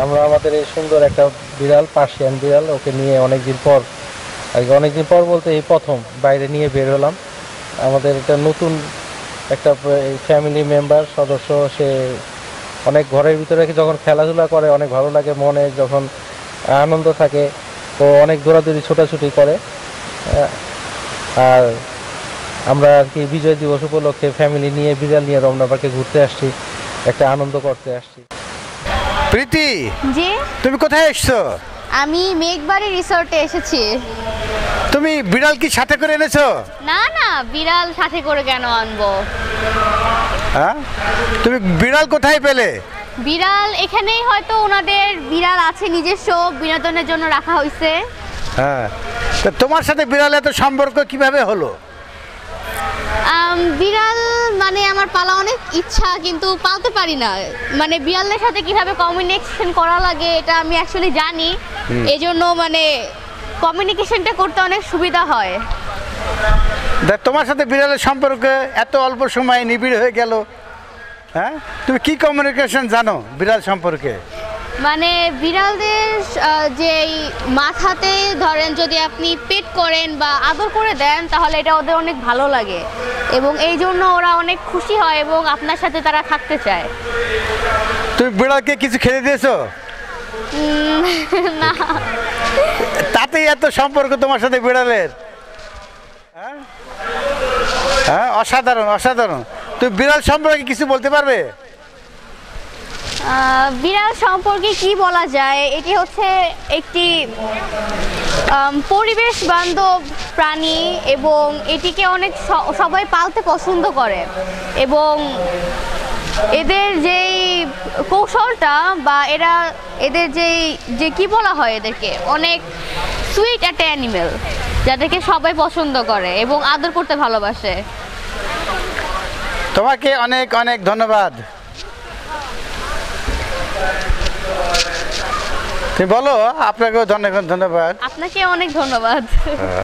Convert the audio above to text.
আমরা আমাদের এই সুন্দর একটা বিড়াল, পার্সিয়ান বিড়াল, ওকে নিয়ে অনেকদিন পর, অনেকদিন পর বলতে এই প্রথম বাইরে নিয়ে বের হলাম। আমাদের এটা নতুন একটা ফ্যামিলি মেম্বার, সদস্য। সে অনেক ঘরের ভিতরে যখন খেলাধুলা করে অনেক ভালো লাগে, মনে যখন আনন্দ থাকে তো অনেক দৌড়াদৌড়ি ছোটাছুটি করে। আর আমরা আর কি বিজয় দিবস উপলক্ষে ফ্যামিলি নিয়ে বিড়াল নিয়ে রমনা পার্কে ঘুরতে আসছি, একটা আনন্দ করতে আসছি। প্রীতি, জি, তুমি কোথায় এসছো? আমি মেঘবাড়ি রিসোর্টে এসেছি। তুমি বিড়াল কি সাথে করে এনেছো? না না, বিড়াল সাথে করে কেন আনবো? হ্যাঁ, তুমি বিড়াল কোথায় পেলে? বিড়াল এখানেই হয়তো ওনাদের বিড়াল আছে, নিজস্ব বিনোদনের জন্য রাখা হয়েছে। হ্যাঁ, তো তোমার সাথে বিড়াল এত সম্পর্ক কিভাবে হলো? বিড়াল মানে আমার পালা অনেক ইচ্ছা, কিন্তু পালতে পারি না। মানে বিড়ালের সাথে কিভাবে কমিউনিকেশন করা লাগে এটা আমি অ্যাকচুয়ালি জানি, এজন্য মানে কমিউনিকেশনটা করতে অনেক সুবিধা হয়। তোমার সাথে বিড়ালের সম্পর্ক এত অল্প সময়ে নিবিড় হয়ে গেল। হ্যাঁ, তুমি কি কমিউনিকেশন জানো বিড়াল সম্পর্কে? মানে বিড়ালদের যেই মাথাতে ধরেন যদি আপনি পেট করেন বা আদর করে দেন তাহলে এটা ওদের অনেক ভালো লাগে, এবং এই জন্য ওরা অনেক খুশি হয় এবং আপনার সাথে তারা থাকতে চায়। তুমি বিড়ালকে কিছু খেতে দিয়েছো? না। তাতেই এত সম্পর্ক তোমার সাথে বিড়ালের? হ্যাঁ, হ্যাঁ, অসাধারণ অসাধারণ। তুমি বিড়াল সম্পর্কে কিছু বলতে পারবে? বিড়াল সম্পর্কে কি বলা যায়, এটি হচ্ছে একটি পরিবেশ বান্ধব প্রাণী এবং এটিকে অনেক সবাই পালতে পছন্দ করে, এবং এদের যেই কৌশলটা বা এদের যে কি বলা হয়, এদেরকে অনেক সুইট একটা অ্যানিমেল যাদেরকে সবাই পছন্দ করে এবং আদর করতে ভালোবাসে। তোমাকে অনেক অনেক ধন্যবাদ। তুমি বলো। আপনাকেও অনেক ধন্যবাদ। আপনাকে অনেক ধন্যবাদ।